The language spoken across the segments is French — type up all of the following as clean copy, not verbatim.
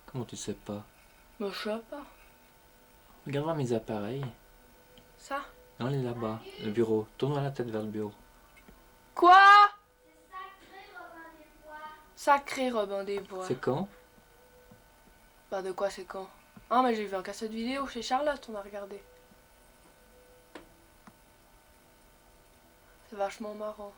Comment tu sais pas? Bah, je sais pas. Regarde voir mes appareils. Ça? Non, il est là-bas, le bureau. Tourne la tête vers le bureau. Quoi? Sacré Robin des Bois. C'est quand? Bah, de quoi c'est quand? Ah, mais j'ai vu un cassette vidéo chez Charlotte, on a regardé. C'est vachement marrant.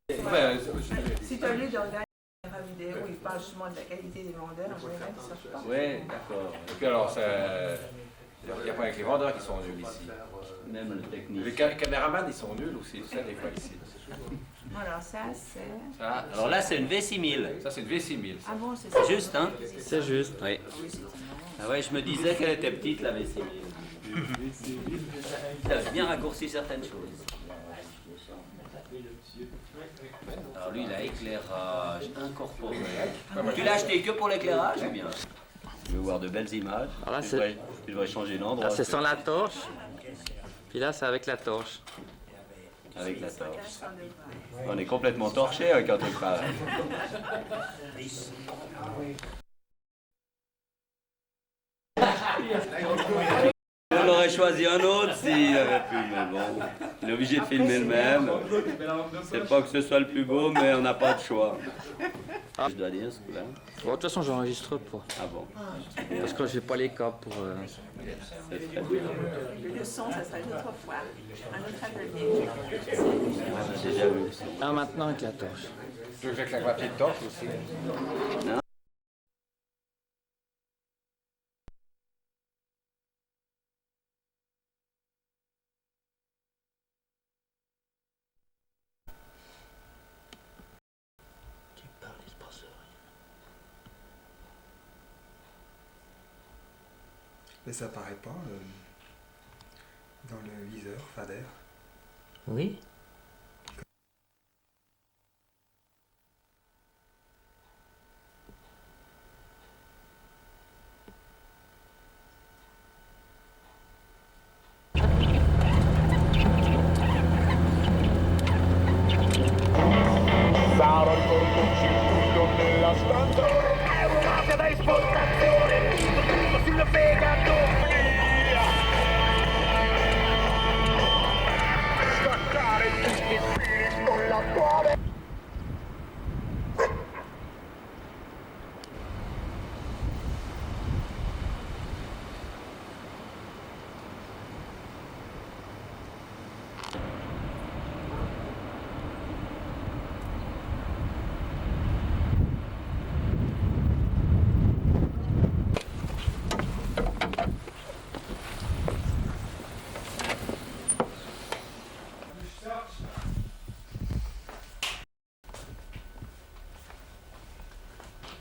Si tu as lu dans la vidéo où il parle justement de la qualité des vendeurs, en général, ils ne savent pas. Oui, d'accord. Et puis alors, il n'y a pas que les vendeurs qui sont nuls ici. Même le technicien. Les caméramans, ils sont nuls aussi, ça, des fois, ici. Alors ça, c'est... Ça, Alors là, c'est une V6000. ça c'est une V6000. Ah bon, c'est ça. C'est juste, hein? C'est juste. Oui. Ah ouais, je me disais qu'elle était petite, la V6000. Ça a bien raccourci certaines choses. Alors lui, il a éclairage incorporé. Tu l'as acheté que pour l'éclairage ou bien? Je veux voir de belles images. Alors là, Tu devrais changer d'endroit. Là, c'est sans la torche. Puis là, c'est avec la torche. Avec la torche. On est complètement torché quand on travaille. On aurait choisi un autre s'il avait pu, mais bon, il est obligé de filmer le même. C'est pas que ce soit le plus beau, mais on n'a pas de choix. Je dois dire ce coup-là. Bon, de toute façon, j'enregistre pas. Ah bon, Parce que j'ai pas les câbles pour. c'est très bien. Le son, ça serait une autre fois. Un autre atelier. On a déjà vu ça. Ah, maintenant avec la torche. Tu veux que j'aille avec la petite torche aussi? Qui parle, il se passe rien. Mais ça paraît pas dans le viseur Fader. Oui? Sarà il cortocircuito nella stanza. È una mafia da esportazione, tutto sul fegato. Staccare tutti i fili con la quale.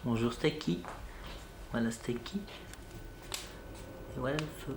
Bonjour Steaky. Voilà Steaky. Et voilà le feu.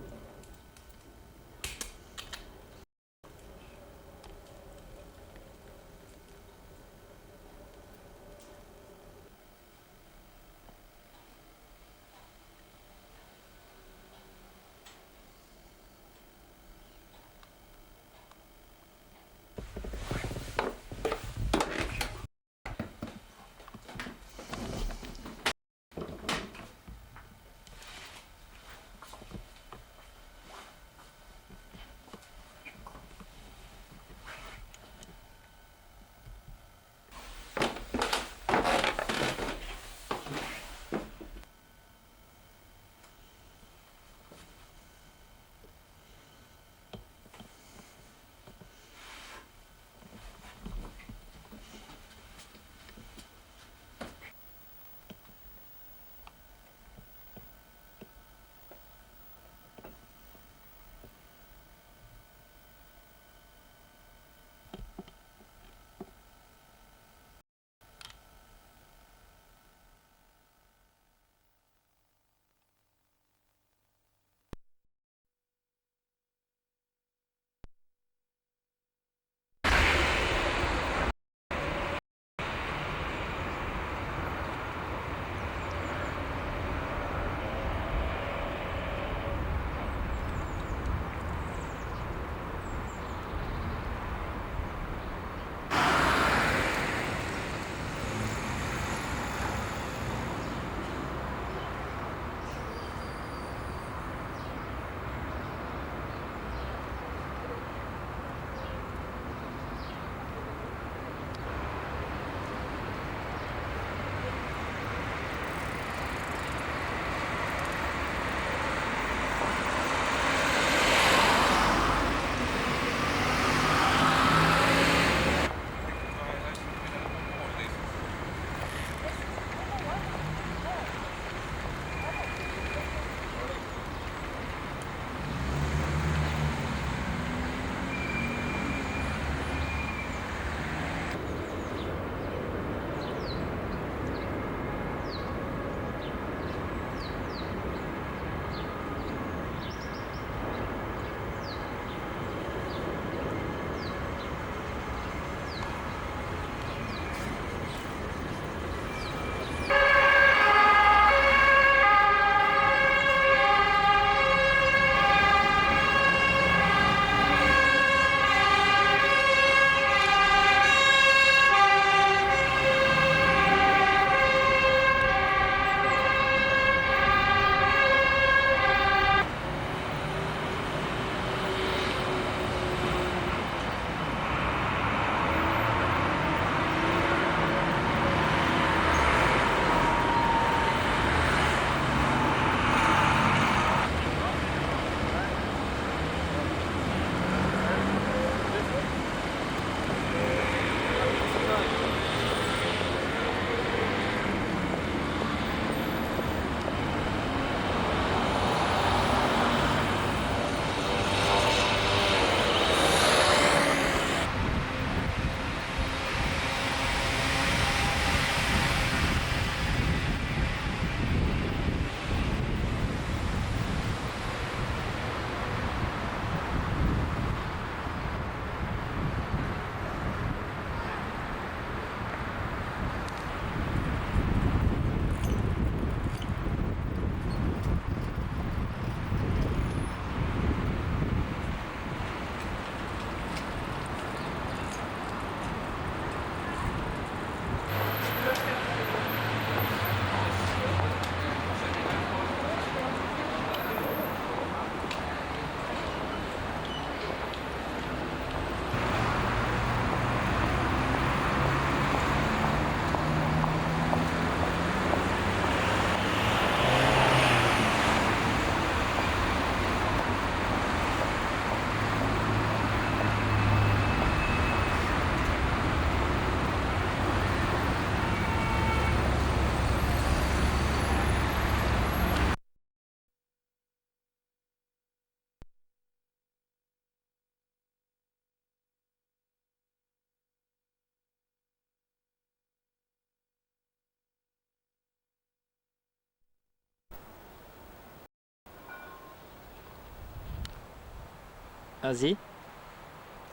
Vas-y.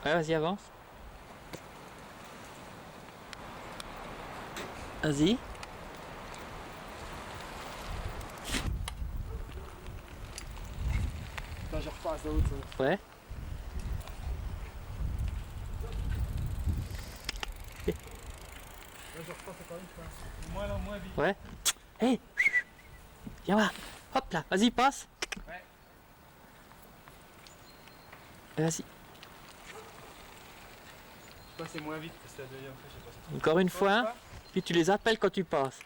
Ouais, vas-y, avance. Vas-y. Là, je repasse à l'autre. Ouais. Là, je repasse encore une fois. Moins là, moins vite. Ouais. Hé, viens voir. Hop là, vas-y, passe. Ouais. Et vas-y. Je passais moins vite que c'était la deuxième fois. Je sais pas. Encore une fois. Puis tu les appelles quand tu passes.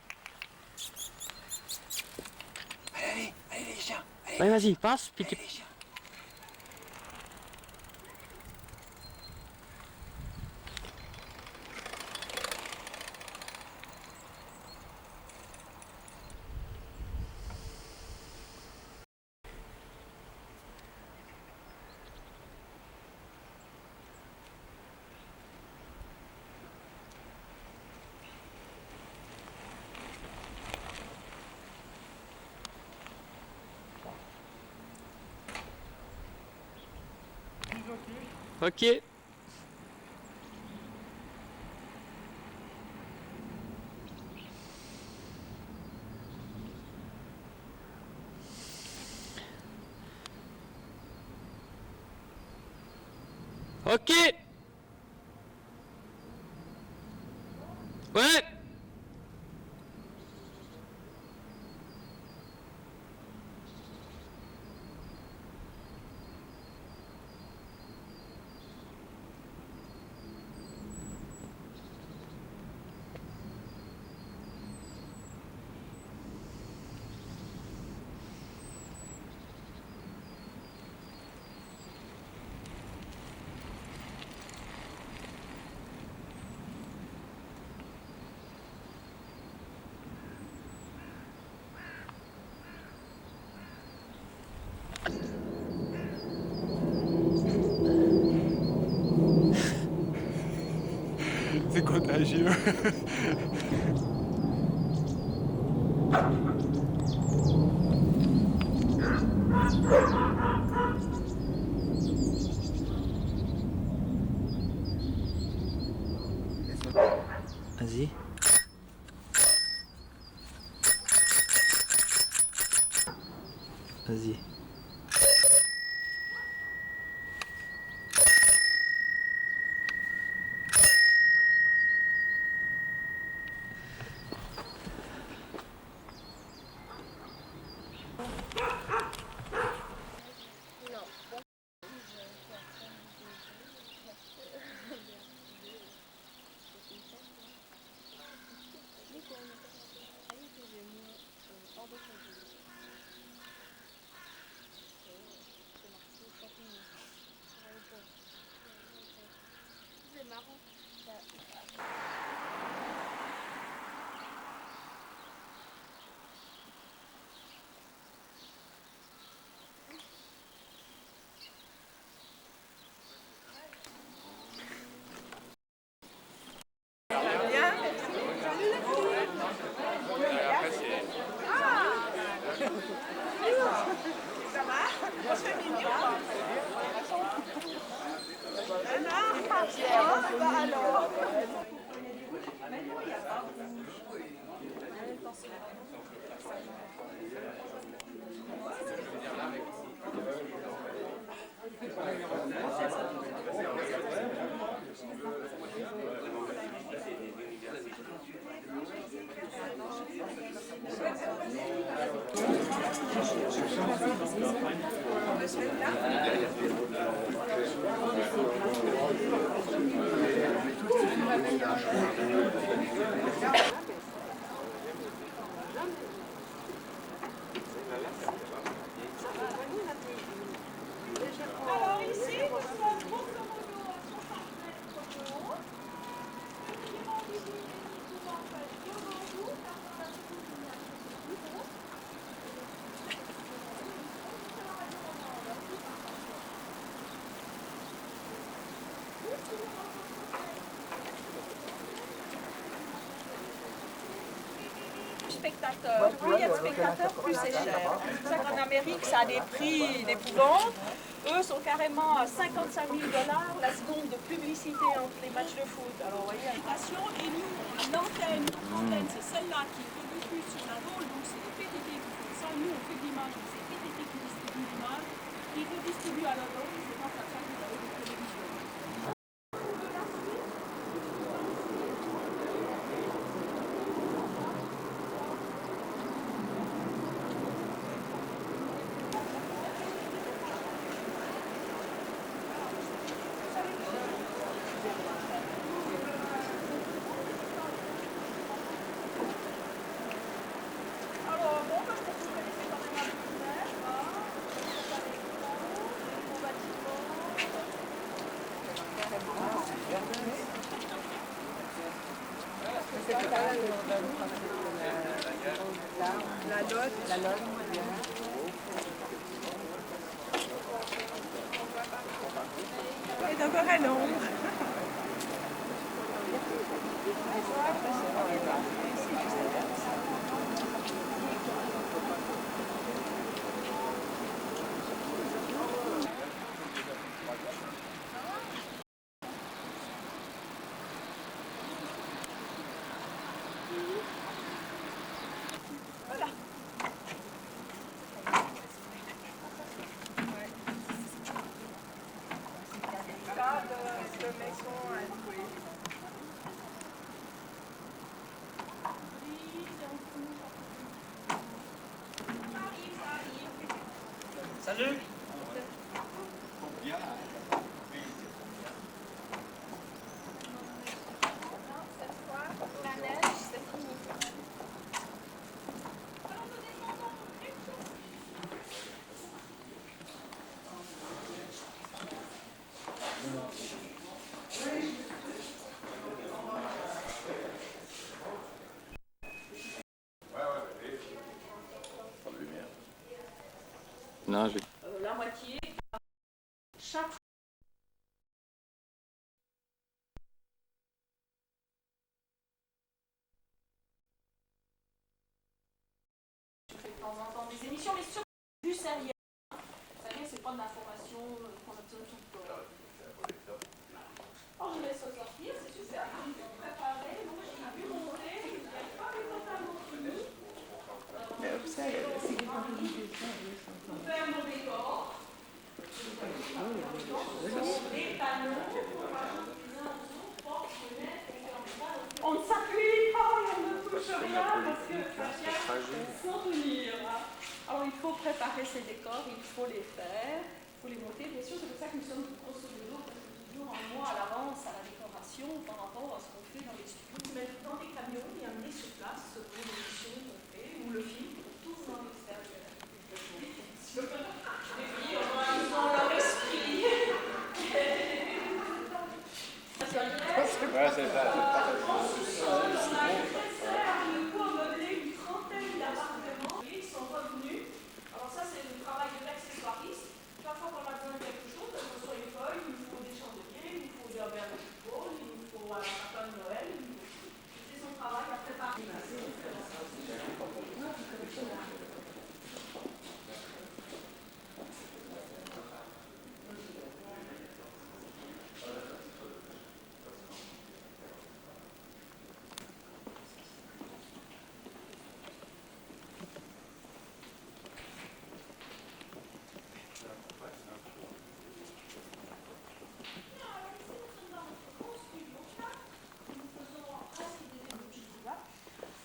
Allez, les chiens. Ouais, vas-y, passe. Puis tu... Ok. Ok. Ouais. C'est contagieux. Vas-y. Vas-y. C'est marrant. Ça va? On se fait mignon. Alors. Alors ici, nous sommes grosso modo à 60 mètres de haut. Effectivement, ici, nous pouvons faire devant vous, car on a beaucoup de lumière plus haut. spectateurs. Plus il y a de spectateurs, plus c'est cher. C'est pour ça qu'en Amérique, ça a des prix d'épouvante. Eux sont carrément à 55 000 $ la seconde de publicité entre les matchs de foot. Alors, vous voyez, et nous, l'antenne, c'est celle-là qui diffuse sur la rôle, donc c'est les PTT qui font ça. Nous, on fait de l'image, donc c'est PTT qui distribue l'image, qui redistribue à la rôle, c'est dans la chaîne de la télévision. Et d'abord à l'ombre. Salut. Non, je... La moitié, chaque de temps en temps des émissions, mais surtout du sérieux. Vous savez, c'est pas de l'information qu'on obtient tout le temps. Alors, je laisse sortir, c'est super. Préparé, donc j'ai vu monter, il n'y a pas les pantalons finis. Faire mon décor. Les panneaux, on ne s'appuie pas, on ne touche rien parce que ça tient sans tenir. Alors il faut préparer ces décors, il faut les faire, il faut les monter. Bien sûr, c'est pour ça que nous sommes grosso modo toujours un mois à l'avance à la décoration par rapport à ce qu'on fait dans les studios. Vous mettez dans des camions et amener sur place selon l'émission qu'on fait ou le film, tous dans l'extérieur. Les filles ont leur esprit. Ouais, c'est ça. On a modelé une trentaine d'appartements. Ils sont revenus. Alors ça, c'est le travail de l'accessoiriste. Chaque fois qu'on a besoin de quelque chose, que ce soit une feuille, il nous faut des chandeliers, il nous faut des verres de chipot, il nous faut un sapin de Noël. C'est son travail à préparer.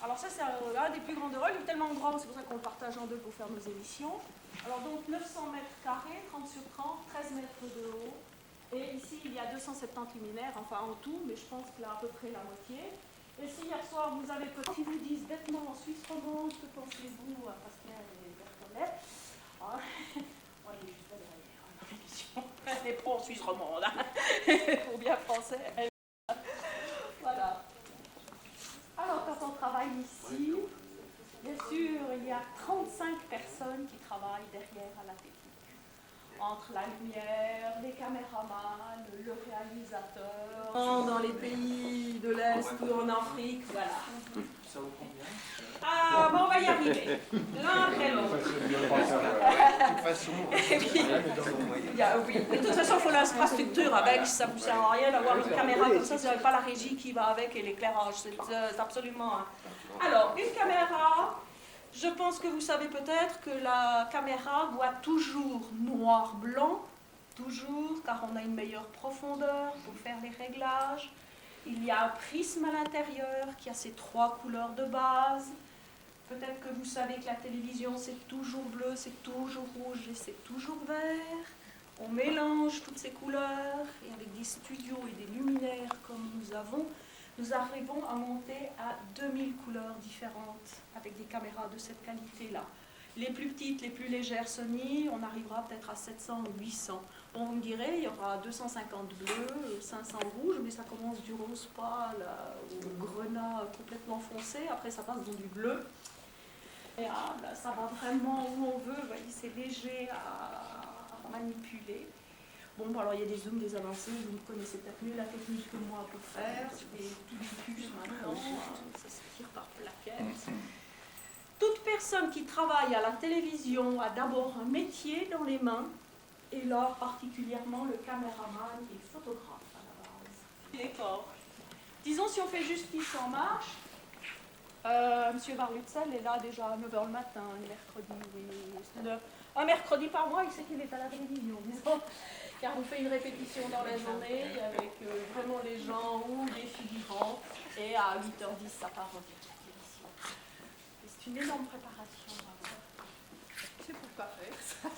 Alors ça, c'est un des plus grands de rôle, il est tellement grand, c'est pour ça qu'on le partage en deux pour faire nos émissions. Alors donc 900 mètres carrés, 30 sur 30, 13 mètres de haut. Et ici, il y a 270 luminaires, enfin en tout, mais je pense que là, à peu près la moitié. Et si hier soir, vous avez peut-être qui vous disent bêtement en Suisse romande, que pensez-vous à Pascal et Bertolet? On est juste pas derrière dans l'émission. Elle n'est pas en Suisse romande, hein. Pour bien français. Voilà. Alors, quand on travaille ici, bien sûr, il y a 35 personnes qui travaillent derrière à la technique. entre la lumière, les caméramans, le réalisateur. Dans les pays de l'Est ou en Afrique, voilà. Ça vaut combien? Ah, bon, on va y arriver. L'un après l'autre. De toute façon, Oui. De toute façon, il faut l'infrastructure avec. Ça ne vous sert à rien d'avoir une caméra comme ça si vous n'avez pas la régie qui va avec et l'éclairage. C'est absolument. Alors, une caméra. Je pense que vous savez peut-être que la caméra doit toujours noir-blanc, toujours, car on a une meilleure profondeur pour faire les réglages. Il y a un prisme à l'intérieur qui a ces 3 couleurs de base. Peut-être que vous savez que la télévision c'est toujours bleu, c'est toujours rouge et c'est toujours vert. On mélange toutes ces couleurs et avec des studios et des luminaires comme nous avons, nous arrivons à monter à 2000 couleurs différentes avec des caméras de cette qualité-là. Les plus petites, les plus légères Sony, on arrivera peut-être à 700 ou 800. Bon, vous me direz, il y aura 250 bleus, 500 rouges, mais ça commence du rose pâle au grenat complètement foncé. Après, ça passe dans du bleu. Et là, ça va vraiment où on veut. Vous voyez, c'est léger à manipuler. Bon, alors il y a des zooms, des avancés, vous connaissez peut-être mieux la technique que moi pour faire. C'est des tout puces maintenant, ça se tire par plaquettes. Toute personne qui travaille à la télévision a d'abord un métier dans les mains, et là particulièrement le caméraman et le photographe à la base. D'accord. Disons si on fait justice en marche, Monsieur Barlutzel est là déjà à 9h le matin, un mercredi, oui. Un mercredi par mois, il sait qu'il est à la télévision, disons. Car on fait une répétition dans la journée avec vraiment les gens ou les figurants, et à 8h10 ça part en télévision. C'est une énorme préparation. C'est pour pas faire ça.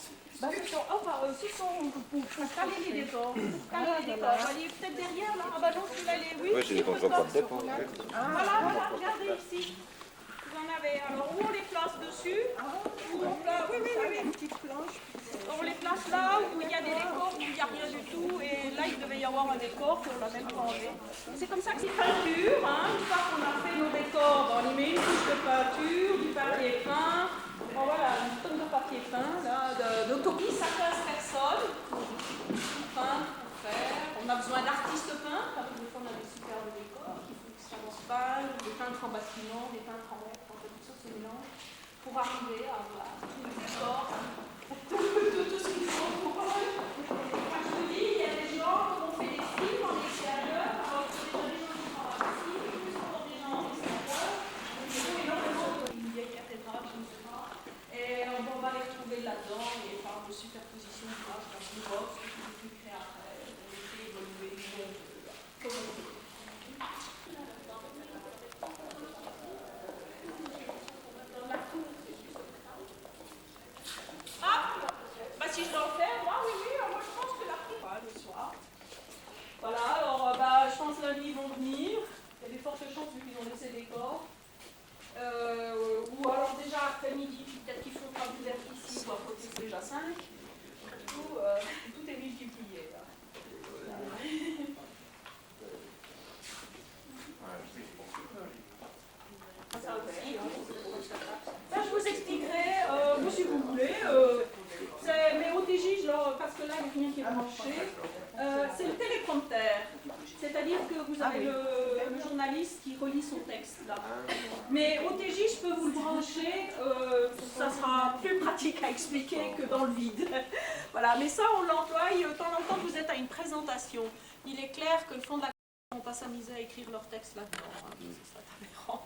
Ce sont pour caler les décors. Vous voyez peut-être derrière là. Ah bah non, celui-là il est. Oui, j'ai des contreportés pour. Voilà, regardez ici. Vous en avez. Alors où on les place dessus? Oui, une petite planche. On les place là où il y a des décors, où il n'y a rien du tout. Et là, il devait y avoir un décor qu'on l'a même pas enlevé. C'est comme ça que c'est peinture. Une fois qu'on a fait nos décors, on y met une couche de peinture, du papier peint. Bon, voilà, une tonne de papier peint, là, de copies, ça 15 personnes. Peindre, pour faire. On a besoin d'artistes peintres, parce que des fois on a des superbes décors, il faut que ça peindre, des peintres en bâtiment, des peintres en lettres, tout ça se mélange, pour arriver à avoir tout le décor, tout ce qu'il faut pour. Quand je vous dis, il y a des gens, comme on fait des films en extérieur, alors c'est déjà des gens qui travaillent ici, plus encore des gens en extérieur, donc il y a énormément une vieille cathédrale, je ne sais pas. Et on va les retrouver là-dedans et par de superposition d'images dans une box que je peux plus créer après, on fait évoluer comme on veut. Ah, bah si je dois le faire, moi moi je pense que la prépa le soir. Voilà, alors je pense lundi ils vont venir, il y a des fortes chances vu qu'ils ont laissé des corps. Ou alors déjà après-midi, peut-être qu'ils font pas du verre ici, ou à côté c'est déjà 5. Tout est multiplié là. Ça aussi, ça je vous expliquerai, si vous voulez. Mais OTJ, parce que là il n'y a rien qui est branché, c'est le téléprompteur. C'est-à-dire que vous avez le journaliste qui relit son texte là. Mais OTJ, je peux vous le brancher, ça sera plus pratique à expliquer que dans le vide. Voilà, mais ça on l'emploie de temps en temps que vous êtes à une présentation. Il est clair que le fond de la on va pas s'amuser à écrire leur texte là-dedans, c'est aberrant.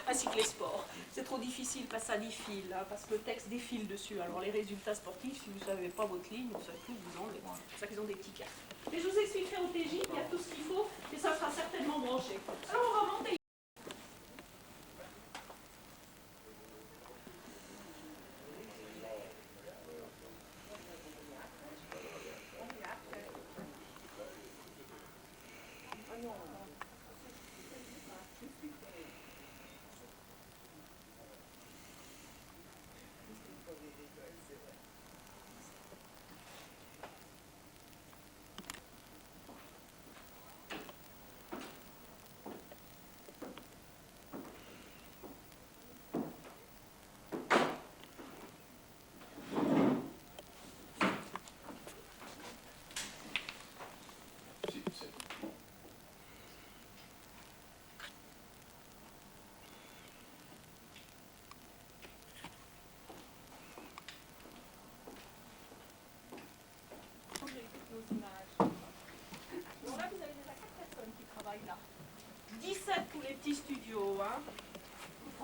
Ainsi que les sports. C'est trop difficile parce que ça défile, parce que le texte défile dessus. Alors les résultats sportifs, si vous ne savez pas votre ligne, vous ne savez plus où vous en êtes. C'est pour ça qu'ils ont des petits cartes. Mais je vous expliquerai au TJ, il y a tout ce qu'il faut et ça sera certainement branché. Alors on va monter.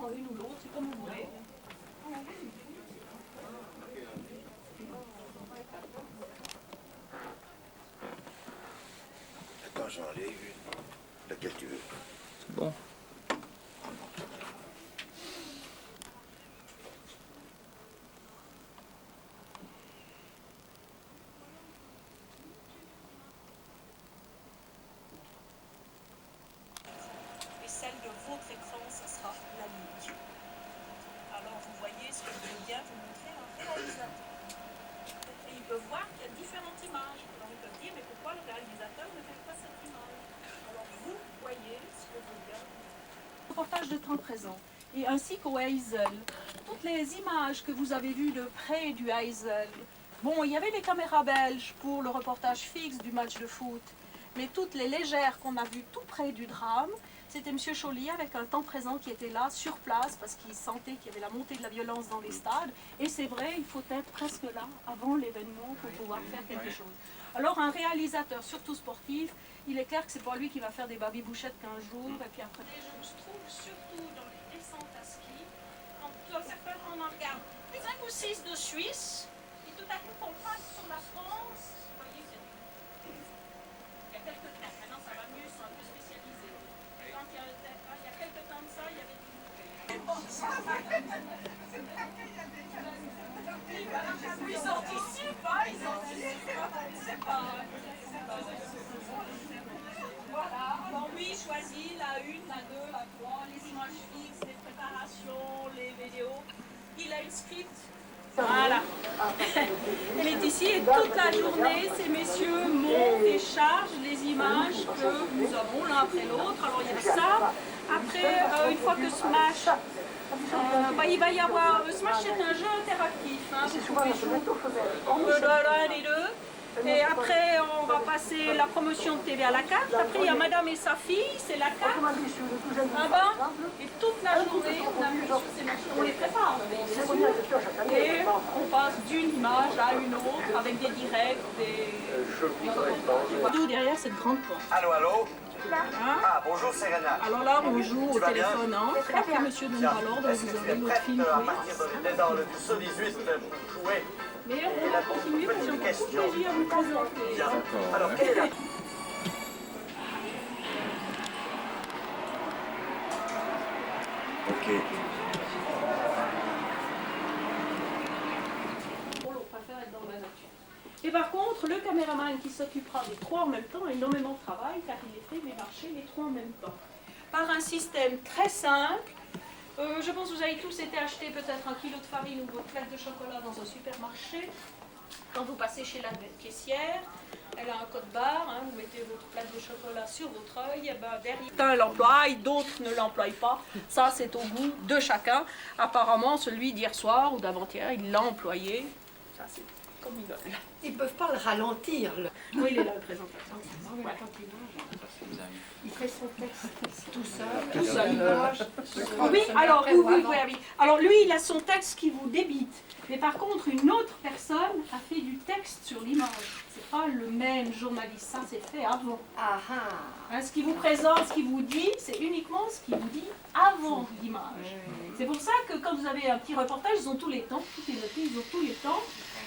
prends une ou l'autre, c'est comme vous voulez. Attends, j'en ai une. Laquelle tu veux? C'est bon. Et celle de votre écran, ce sera la ligne. Alors vous voyez ce que je veux bien vous montrer un réalisateur. Et ils peuvent voir qu'il y a différentes images. Alors ils peuvent dire, mais pourquoi le réalisateur ne fait pas cette image? Alors vous voyez ce que je veux bien. Reportage de temps présent. Et ainsi qu'au Heysel. Toutes les images que vous avez vues de près du Heysel. Bon, il y avait des caméras belges pour le reportage fixe du match de foot. Mais toutes les légères qu'on a vues tout près du drame, c'était M. Chaulier avec un temps présent qui était là, sur place, parce qu'il sentait qu'il y avait la montée de la violence dans les stades. Et c'est vrai, il faut être presque là, avant l'événement, pour pouvoir faire quelque chose. Alors un réalisateur, surtout sportif, il est clair que c'est pas lui qui va faire des babybouchettes 15 jours, et puis après... Je trouve surtout dans les descentes à ski, quand certains on en regarde 5 ou 6 de Suisse, et tout à coup on passe sur la France, vous voyez, il y a quelques temps, maintenant ça va mieux, ils sont un peu spécialisés. Quand il y a quelques temps de ça, il y avait ils anticipent, hein, ils anticipent, c'est pas... Voilà, alors lui il choisit la 1, la 2, la 3, les images fixes, les préparations, les vidéos. Il a une script. Voilà. Elle est ici et toute la journée, ces messieurs montent et chargent les images que nous avons l'un après l'autre. Alors il y a ça. Après, une fois que Smash, il va y avoir... Smash c'est un jeu interactif. Hein, vous pouvez jouer l'un des deux. Et après, on va passer la promotion de TV à la carte. Après, il y a Madame et sa fille, c'est la carte. Là-bas. Et toute la journée, on appuie sur ces machines. On les prépare, bien sûr. Et on passe d'une image à une autre avec des directs, des reportages. D'où derrière cette grande porte. Allô, allô? Hein? Ah, bonjour, c'est Renat. Alors là, on joue au téléphone. Après, monsieur donne l'ordre, vous avez l'autre film. À partir du saut 18 pour jouer. Mais on va continuer parce qu'on a tout plaisir à vous présenter. Bien. Alors, quelle est la... Ok. On préfère être dans la nature. Et par contre, le caméraman qui s'occupera des trois en même temps a énormément de travail car il les fait marcher les trois en même temps. Par un système très simple. Je pense que vous avez tous été acheter peut-être 1 kilo de farine ou votre plaque de chocolat dans un supermarché. Quand vous passez chez la caissière, elle a un code barre, hein, vous mettez votre plaque de chocolat sur votre œil, et ben derrière, certains l'emploient, d'autres ne l'emploient pas. Ça, c'est au goût de chacun. Apparemment, celui d'hier soir ou d'avant-hier, il l'a employé. Ça, c'est comme ils veulent. Ils ne peuvent pas le ralentir. Oui, il est là, le présentateur. Ouais. Il fait son texte tout seul. Tout seul. Oui, alors, oui. Alors lui, il a son texte qui vous débite. Mais par contre, une autre personne a fait du texte sur l'image. C'est pas le même journaliste, ça c'est fait avant. Ah ah. Hein, ce qui vous présente, ce qui vous dit, c'est uniquement ce qui vous dit avant l'image. C'est pour ça que quand vous avez un petit reportage, ils ont tous les temps, tout est noté, ils ont tous les temps.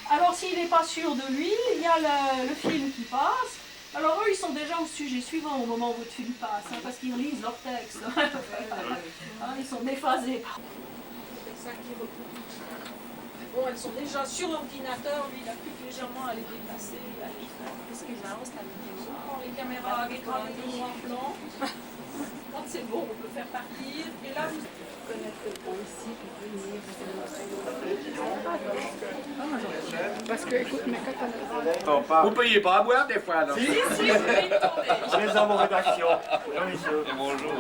Alors s'il n'est pas sûr de lui, il y a le film qui passe. Alors eux, ils sont déjà au sujet suivant au moment où votre film passe, hein, parce qu'ils lisent leur texte. Hein, ils sont déphasés. C'est ça qui recoupe. Bon, elles sont déjà sur ordinateur, lui il a plus que légèrement à les déplacer. Qu'est-ce qu'ils lancent la vidéo? Les caméras avec le noir blanc. Quand c'est bon, on peut faire partir. Et là, vous connaissez quelqu'un ici qui peut venir. Parce que, écoute, mais quand on a... Vous payez pas à boire des fois, non? Si, vous pouvez tourner. Je les ai en rédaction. Bonjour.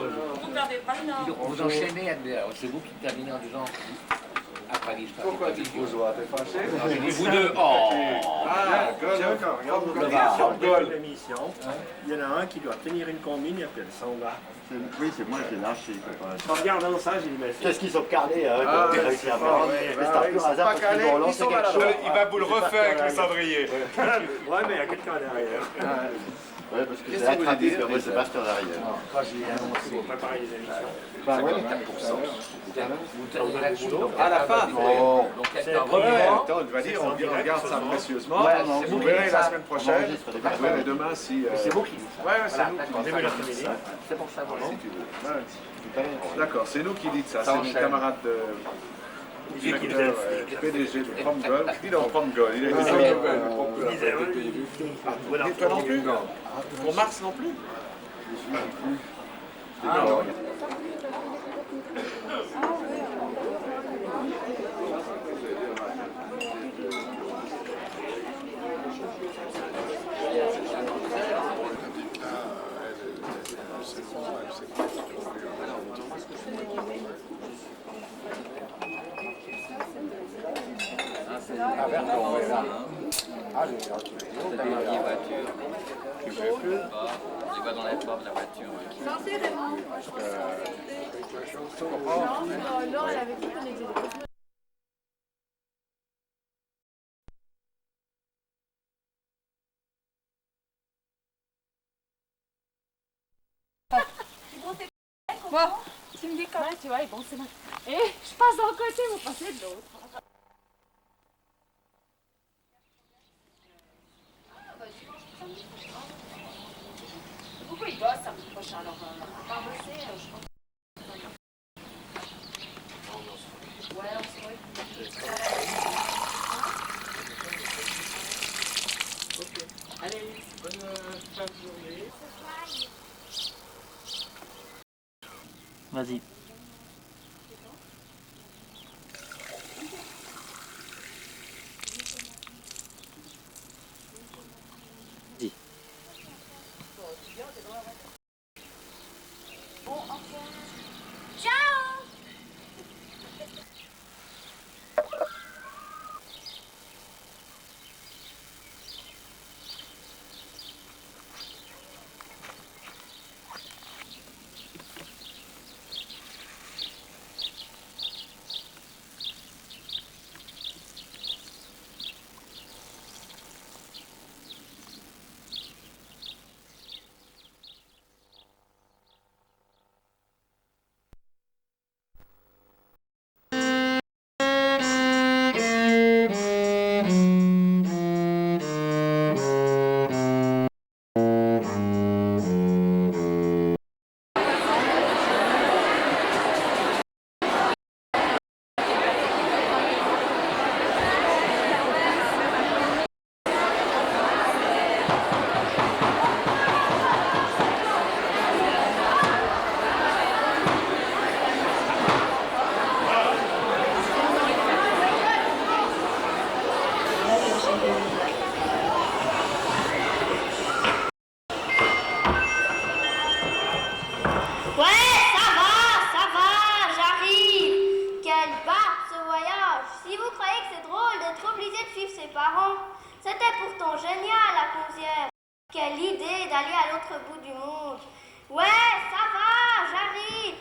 Vous ne perdez pas le nord. Vous enchaînez, c'est vous qui terminez en disant après l'histoire. Pourquoi tu te bourgeois? T'es fâché? Vous deux, oh! Ah, d'accord. Regarde, on rigole l'émission. Il y en a un qui doit tenir une combine et puis elle s'en va. Oui, c'est moi qui ai lâché. En regardant ça, j'ai dit, mais Qu'est-ce qu'ils sont calés, hein, quand ils réussissent à voir. Mais c'est un pur hasard parce qu'ils vont lancer quelque chose. Il va vous le refaire avec le cendrier. Ouais, mais il y a quelqu'un derrière. Ouais, parce que Qu'est-ce c'est que vous voulez attrapé, dire, puis après c'est déjà parti en arrière. Quand j'ai annoncé pour préparer les émissions, Bah ouais. À la fin. Bon. c'est le premier Ouais, mois. attends, il va dire, on regarde ça précieusement. Ouais, non, Vous verrez la semaine prochaine. Enregistre des Vous verrez demain si. C'est vous qui dites ça. Ouais, c'est nous qui Début dites l'après-midi. ça. C'est pour ça, voilà. Si tu veux. Ouais. Tout à l'heure. D'accord, c'est nous qui dites ça. Ça C'est mon enchaîne. camarade de. Directeur, PDG de Promgol. Il est en Promgol. Il est Toi non plus? Pour Mars non plus? Non. On les voit dans la porte de la voiture. Non, elle avait dit qu'on était des Bon, tu me dis quand même, tu vois, bon, c'est bon. Et je passe d'un côté, vous passez de l'autre. Pourquoi il bosse samedi prochain alors pas bosser, je pense. Ouais, on se voit. Allez, bonne fin de journée. Vas-y. C'était pourtant génial la Conzière. Quelle idée d'aller à l'autre bout du monde. Ouais, ça va, j'arrive.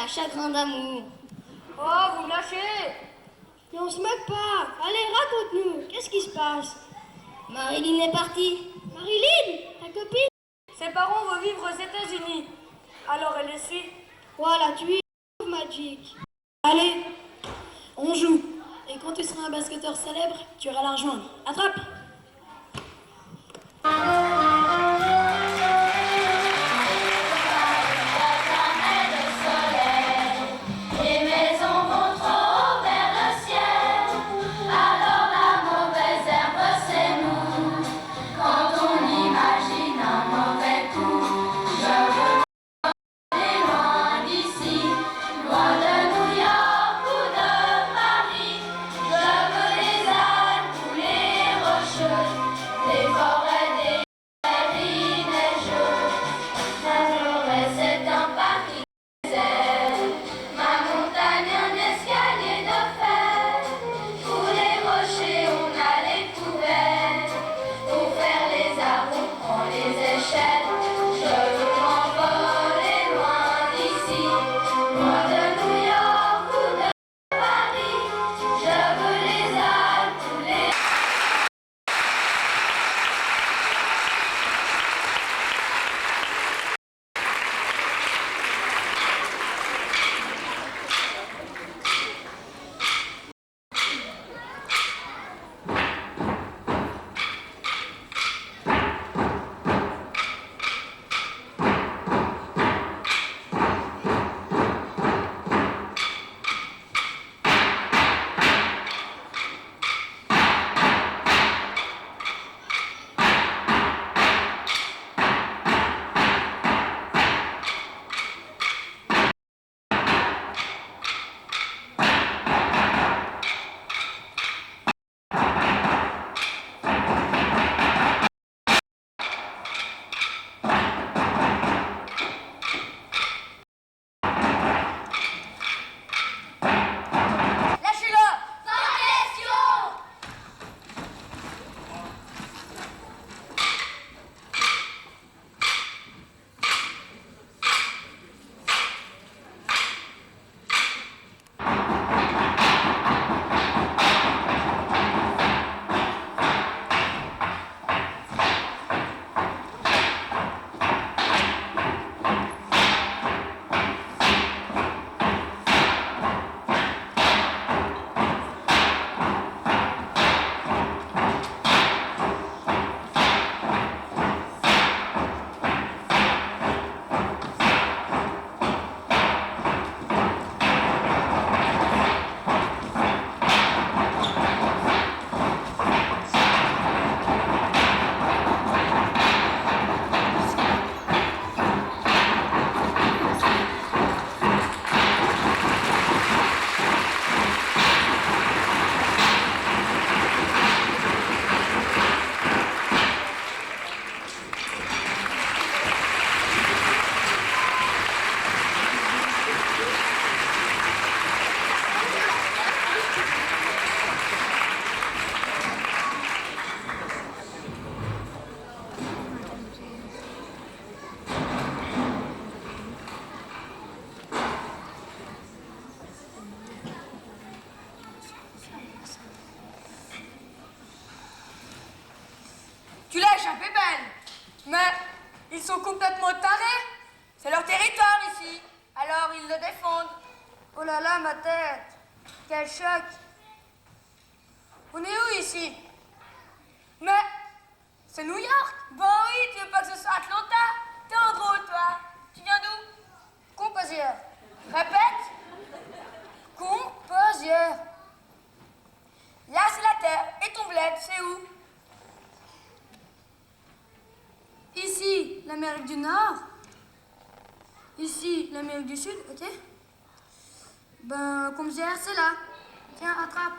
un chagrin d'amour. Oh, vous me lâchez! Mais on se moque pas. Allez, raconte-nous. Qu'est-ce qui se passe? Marilyn est partie. Marilyn, ta copine? Ses parents vont vivre aux États-Unis. Alors elle le suit. Voilà, tu es Magic. Allez, on joue. Et quand tu seras un basketteur célèbre, tu iras la rejoindre. Attrape! Tu l'as échappé belle. Mais ils sont complètement tarés. C'est leur territoire ici. Alors ils le défendent. Oh là là, ma tête. Quel choc. On est où ici? Mais c'est New York. Bon oui, tu veux pas que ce soit Atlanta? T'es en gros, toi. Tu viens d'où? Composieur. Répète. Composieur. Là, c'est la terre. Et ton bled, c'est où? Ici, l'Amérique du Nord. Ici, l'Amérique du Sud, ok? Ben, Composière, c'est là. Tiens, attrape.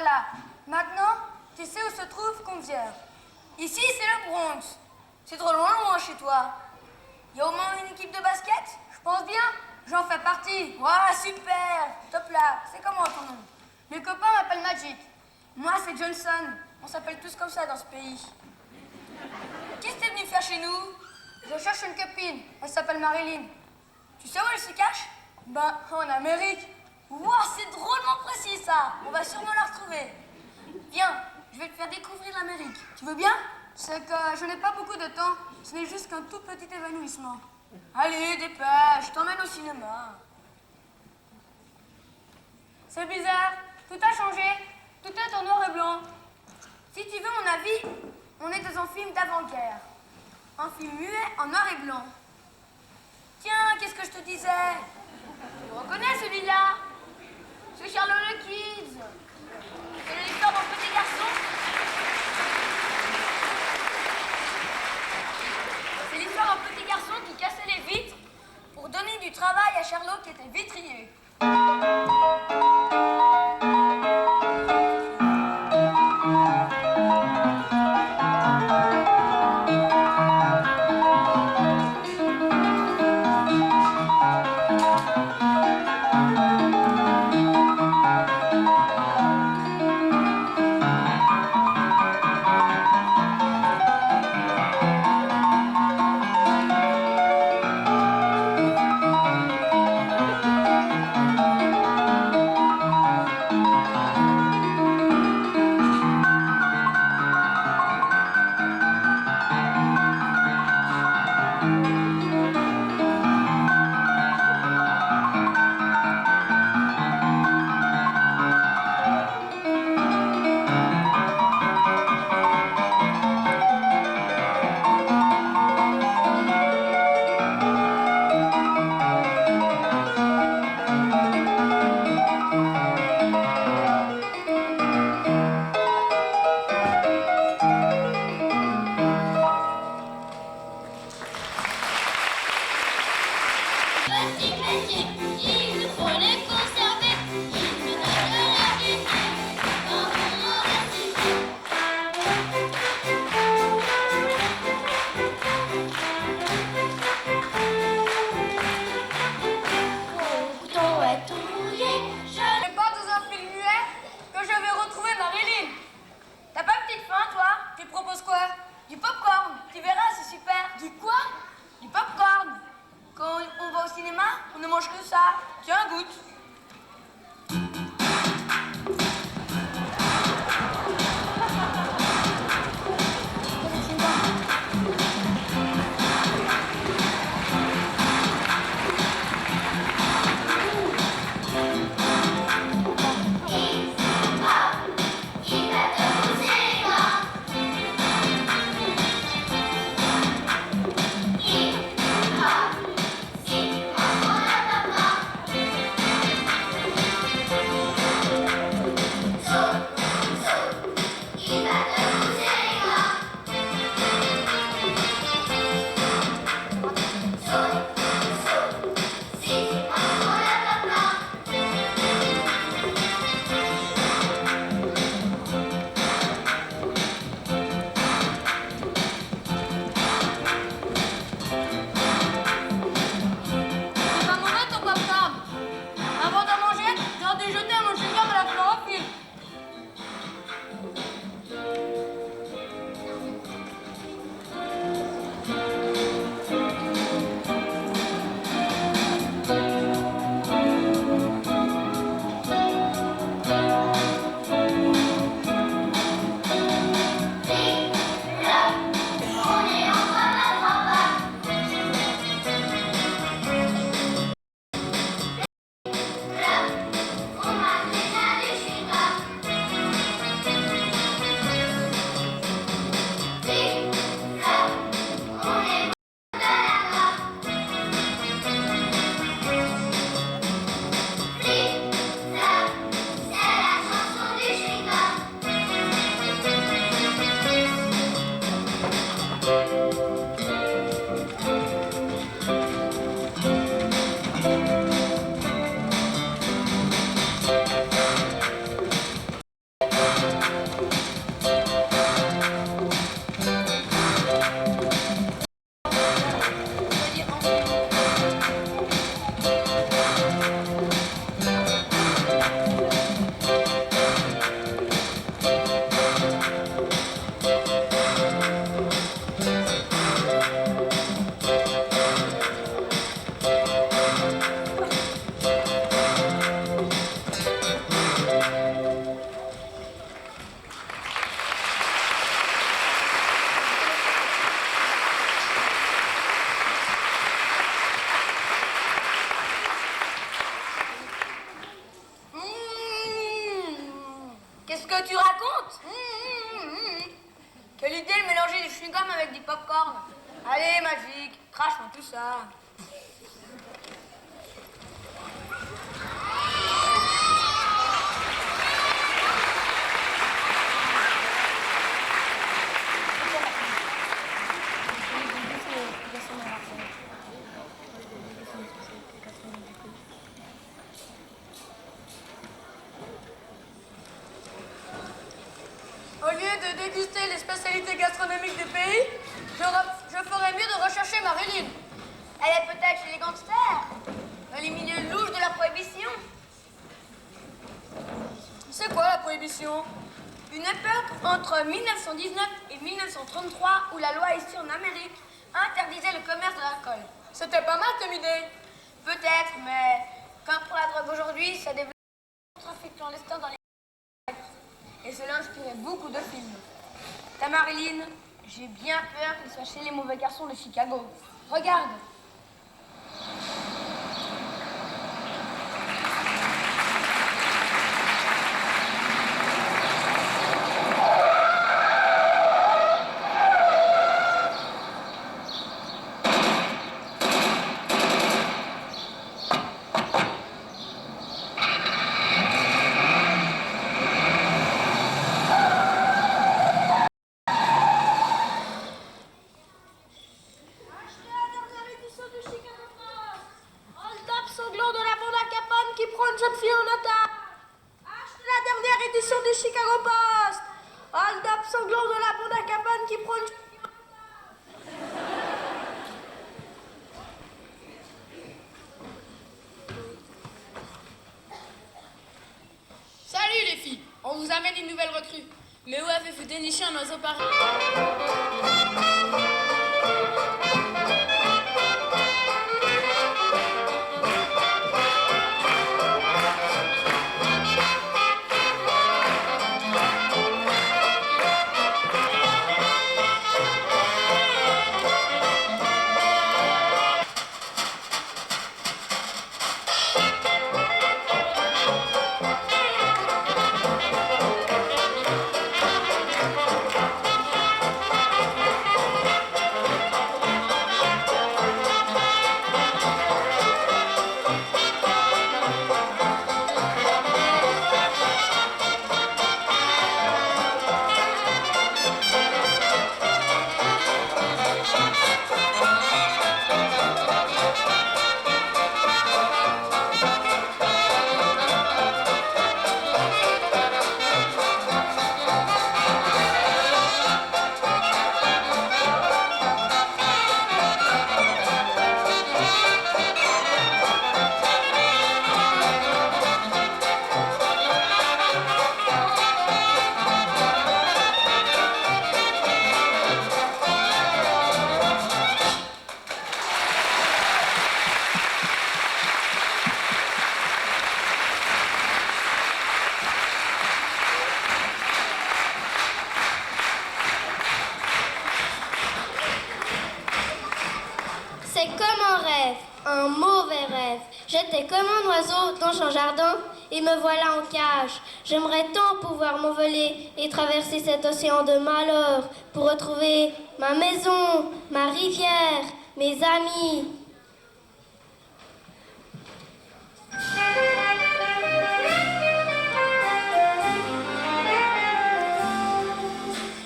Voilà. Maintenant, tu sais où se trouve Compiègne. Ici, c'est le Bronx. C'est trop loin chez toi. Il y a au moins une équipe de basket? Je pense bien. J'en fais partie. Ouah, super. Top là. C'est comment ton nom? Mes copains m'appellent Magic. Moi, c'est Johnson. On s'appelle tous comme ça dans ce pays. Qu'est-ce que t'es venu faire chez nous? Je cherche une copine. Elle s'appelle Marilyn. Tu sais où elle se cache? Ben, en Amérique. Ouah, c'est drôlement précis ça. On va sûrement la retrouver. Viens, je vais te faire découvrir l'Amérique. Tu veux bien? C'est que je n'ai pas beaucoup de temps. Ce n'est juste qu'un tout petit évanouissement. Allez, dépêche, je t'emmène au cinéma. C'est bizarre, tout a changé. Tout est en noir et blanc. Si tu veux mon avis, on est dans un film d'avant-guerre. Un film muet en noir et blanc. Tiens, qu'est-ce que je te disais? Tu reconnais celui-là? C'est Charlot le Kids. C'est l'histoire d'un petit garçon. C'est l'histoire d'un petit garçon qui cassait les vitres pour donner du travail à Charlot qui était vitrier. pop-corn. Allez, Magique, crache-moi tout ça. Au lieu de déguster les spécialités gastronomiques du pays, je ferais mieux de rechercher Marilyn. Elle est peut-être chez les gangsters, dans les milieux louches de la prohibition. C'est quoi la prohibition? Une époque entre 1919 et 1933 où la loi issue en Amérique interdisait le commerce de l'alcool. C'était pas mal comme idée. Peut-être, mais comme pour la drogue aujourd'hui, ça développe un trafic clandestin dans les... Et cela inspirait beaucoup de films. Ta Marilyn, j'ai bien peur qu'il soit chez les mauvais garçons de Chicago. Regarde. Salut les filles, on vous amène une nouvelle recrue. Mais où avez-vous déniché un oiseau pareil? C'est comme un rêve, un mauvais rêve. J'étais comme un oiseau dans un jardin et me voilà en cage. J'aimerais tant pouvoir m'envoler et traverser cet océan de malheur pour retrouver ma maison, ma rivière, mes amis.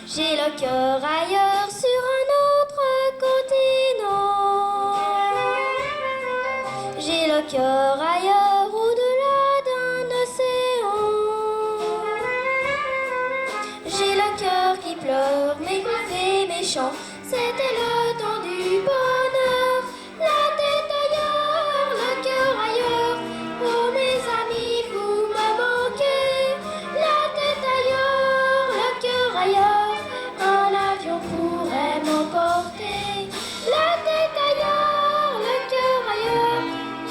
J'ai le cœur ailleurs sur un autre continent. J'ai le cœur ailleurs au-delà d'un océan. J'ai le cœur qui pleure, mes méchants. C'était le temps du bonheur. La tête ailleurs, le cœur ailleurs. Oh mes amis, vous me manquez. La tête ailleurs, le cœur ailleurs. Un avion pourrait m'emporter. La tête ailleurs, le cœur ailleurs.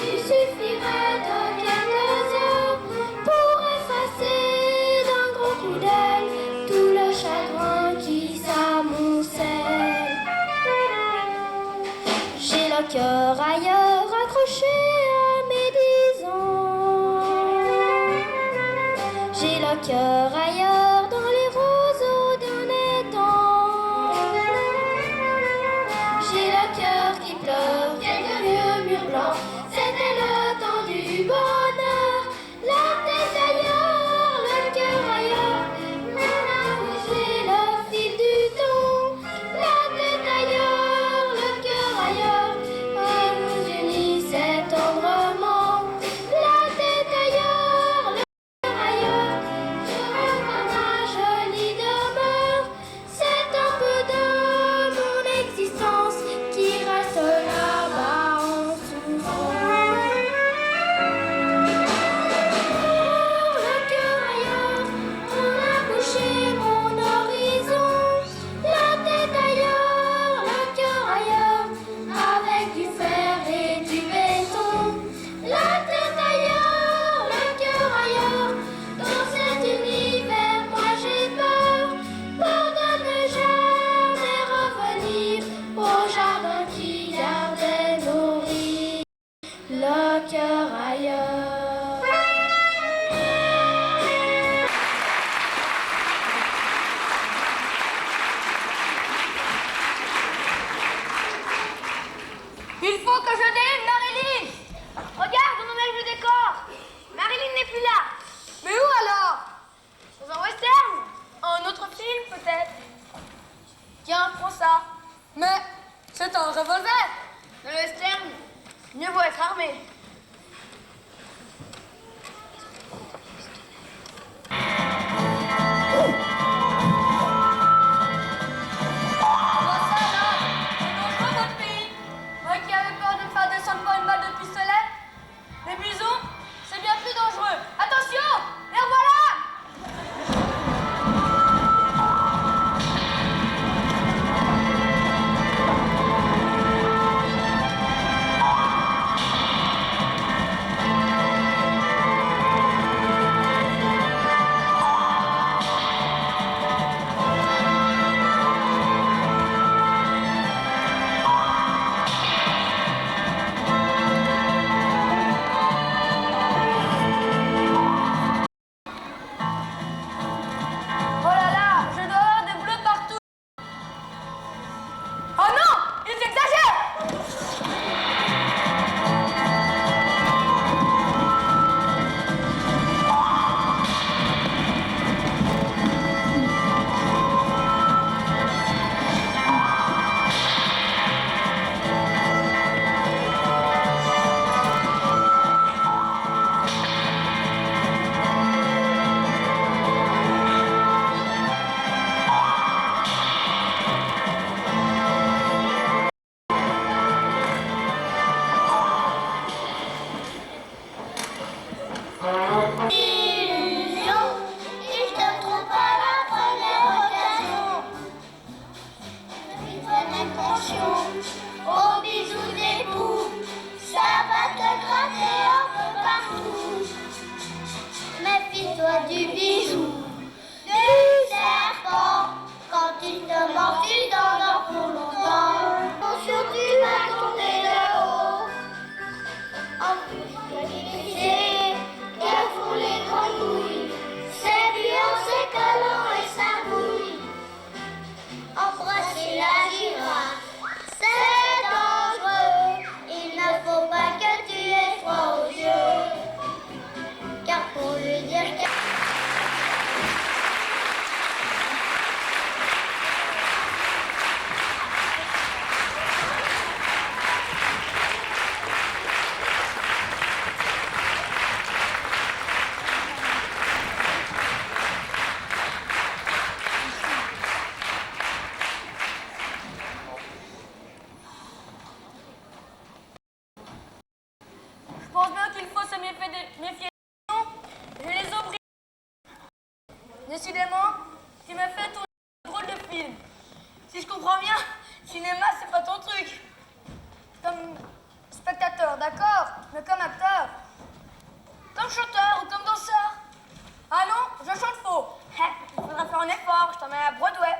Il suffirait de quelques heures pour effacer d'un gros coup d'aile tout le chagrin qui s'amoncelle. J'ai le cœur ailleurs accroché à mes 10 ans. J'ai le cœur ailleurs dans les roseaux d'un étang. le cœur ailleurs. Il faut que je délivre Marilyn. Regarde, on enlève le décor. Marilyn n'est plus là. Mais où alors? Dans un western? Un autre film peut-être? Tiens, prends ça. Mais c'est un revolver. Dans le western, mieux vaut être armé. Moi qui avais peur de me faire descendre par une balle de pistolet. Les bisous, c'est bien plus dangereux. Attention, les revoilà! Oh là là, je dois avoir des bleus partout. Oh non, ils exagèrent! Illusion, et je te trouve pas la première occasion. Une bonne intention, au bisou d'époux, ça va te gratter un peu partout. Méfie-toi du bijou, du serpent, quand il te mord, tu t'endors pour longtemps. Attention, tu vas tomber de haut. En plus, tu as maîtrisé, que font les grenouilles, c'est vieux, c'est collant et ça bouille. Embrasser la girafe, c'est dangereux, il ne faut pas que tu aies froid aux yeux, car pour lui dire que... Je pense bien qu'il faut se méfier des noms. J'ai les os brillants. Décidément, tu m'as fait tourner un drôle de film. Si je comprends bien, cinéma, c'est pas ton truc. Comme spectateur, d'accord, mais comme acteur. Comme chanteur ou comme danseur. Ah non, je chante faux. Il faudra faire un effort, je t'emmène à Broadway.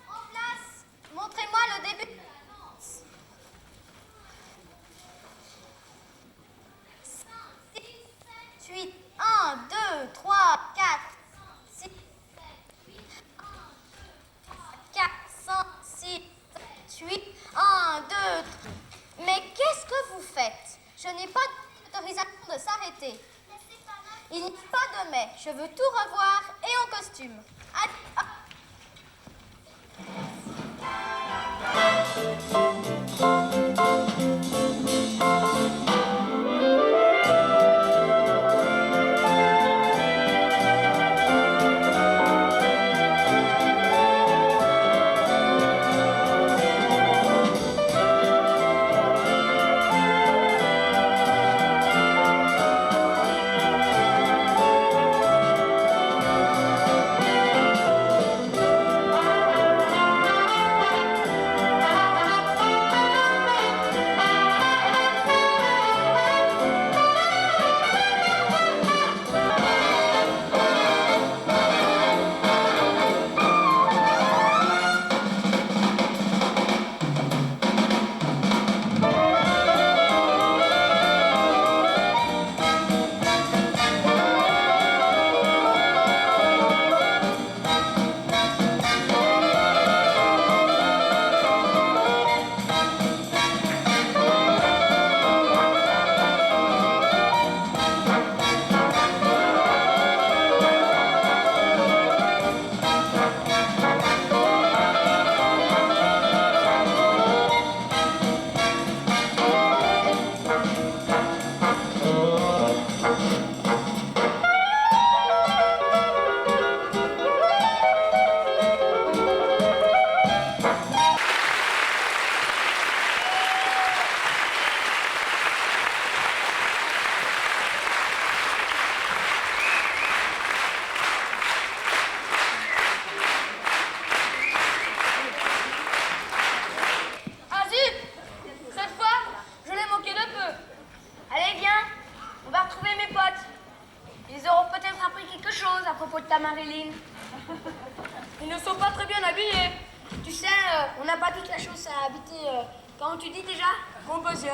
En place, montrez-moi le début de la danse. 5, 6, 7, 8, 1, 2, 3, 4, 6, 7, 8, 1, 2, 3, 4, 5, 6, 7, 8, 1, 2. Mais qu'est-ce que vous faites? Je n'ai pas d'autorisation de s'arrêter. Il n'y a pas de mais. Je veux tout revoir et en costume. Allez, hop. ta Marilyn. Ils ne sont pas très bien habillés. Tu sais, on n'a pas toute la chance à habiter. Comment tu dis déjà? Montpensier.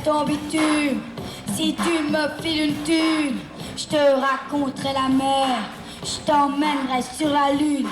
Ton bitume, si tu me files une thune, je te raconterai la mer, je t'emmènerai sur la lune.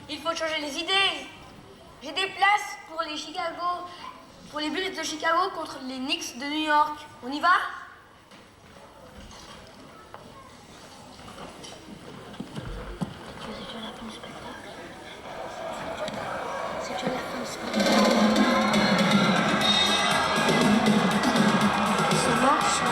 Il faut changer les idées. J'ai des places pour les Chicago, pour les Bulls de Chicago contre les Knicks de New York. On y va? C'est déjà la fin du spectacle. Ça marche, là.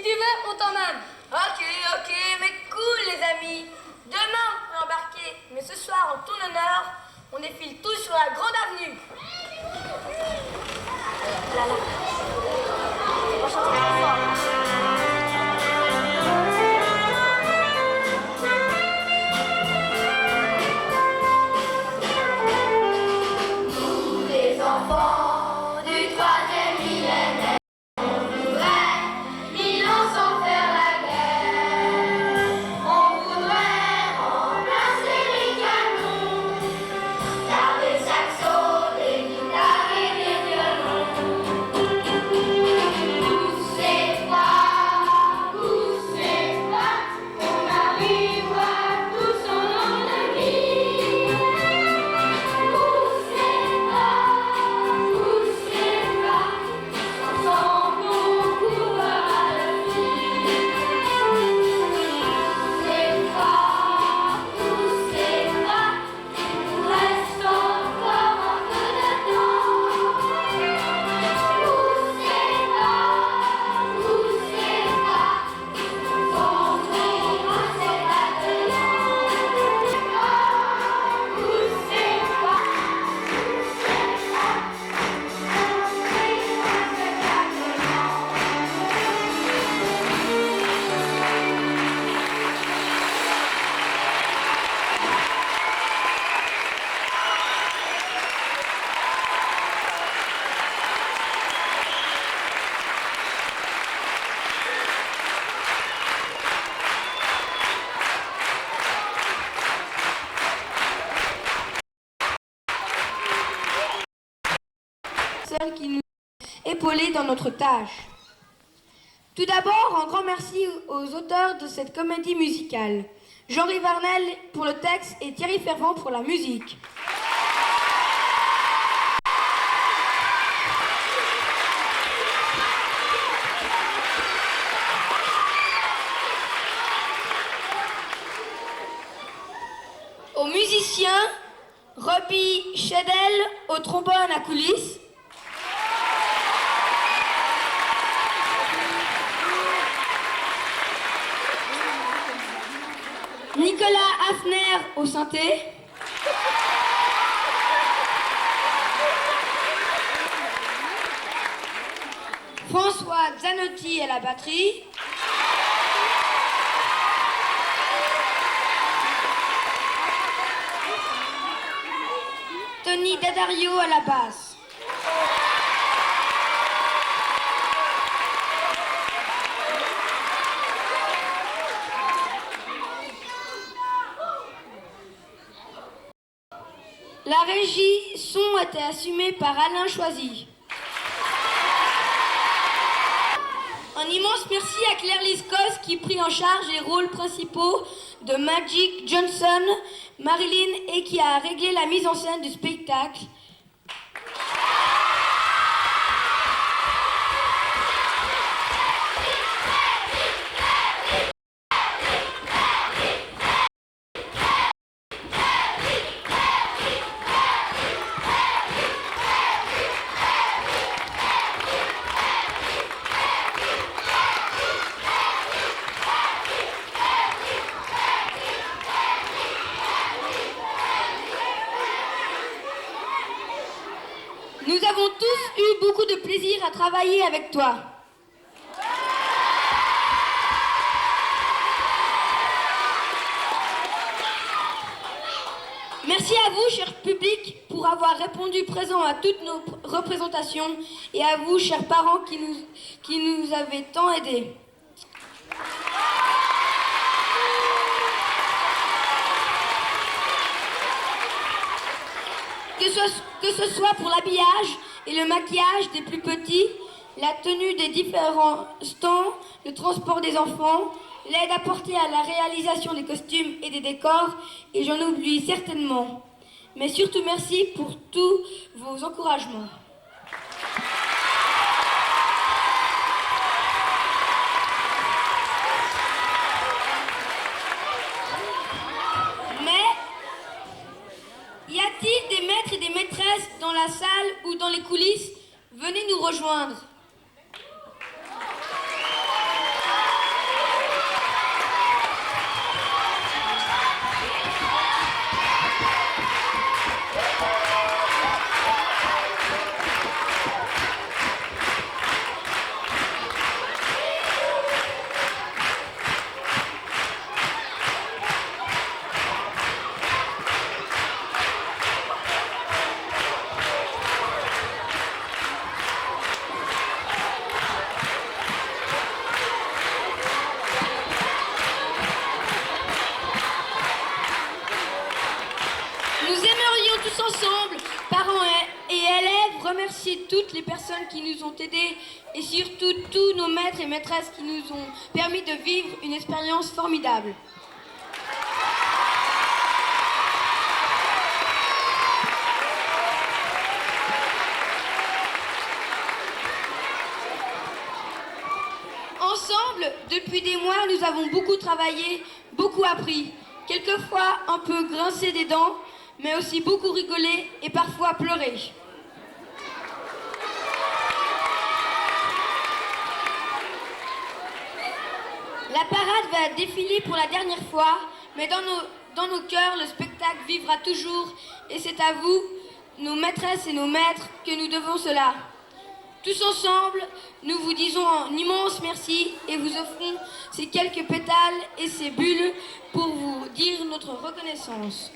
tu veux, on t'emmène. Ok, mais cool les amis. Demain, vous pouvez embarquer, mais ce soir, en ton honneur, on défile tous sur la grande avenue. Là, là. On va chanter très fort. Nous, les enfants du 3e millénaire, on voudrait 1000 ans sans faire la guerre. On voudrait remplacer les canons par des saxos, des guitares et des violons. Poussez pas, on arrivera tous en ennemi. Poussez pas, ensemble on courra le fil. Poussez pas, il nous reste encore un peu de temps. Poussez pas, ensemble on courra cet atelier. Poussez pas. Celle qui nous a épaulés dans notre tâche. Tout d'abord, un grand merci aux auteurs de cette comédie musicale. Jean-Louis Varnel pour le texte et Thierry Fervent pour la musique. Aux musiciens, Robbie Chedel au trombone à coulisses. Nicolas Hafner au synthé. François Zanotti à la batterie. Tony Daddario à la basse. La régie son était assumée par Alain Choisy. Un immense merci à Claire Liscos qui prit en charge les rôles principaux de Magic Johnson, Marilyn et qui a réglé la mise en scène du spectacle. Nous avons tous eu beaucoup de plaisir à travailler avec toi. Merci à vous, cher public, pour avoir répondu présent à toutes nos représentations et à vous, chers parents, qui nous avez tant aidés. Que ce soit pour l'habillage et le maquillage des plus petits, la tenue des différents stands, le transport des enfants, l'aide apportée à la réalisation des costumes et des décors, et j'en oublie certainement. Mais surtout merci pour tous vos encouragements. Y a-t-il des maîtres et des maîtresses dans la salle ou dans les coulisses? Venez nous rejoindre. remercier toutes les personnes qui nous ont aidés et surtout tous nos maîtres et maîtresses qui nous ont permis de vivre une expérience formidable. Ensemble, depuis des mois, nous avons beaucoup travaillé, beaucoup appris, quelquefois un peu grincé des dents, mais aussi beaucoup rigolé et parfois pleuré. La parade va défiler pour la dernière fois, mais dans nos cœurs, le spectacle vivra toujours et c'est à vous, nos maîtresses et nos maîtres, que nous devons cela. Tous ensemble, nous vous disons un immense merci et vous offrons ces quelques pétales et ces bulles pour vous dire notre reconnaissance.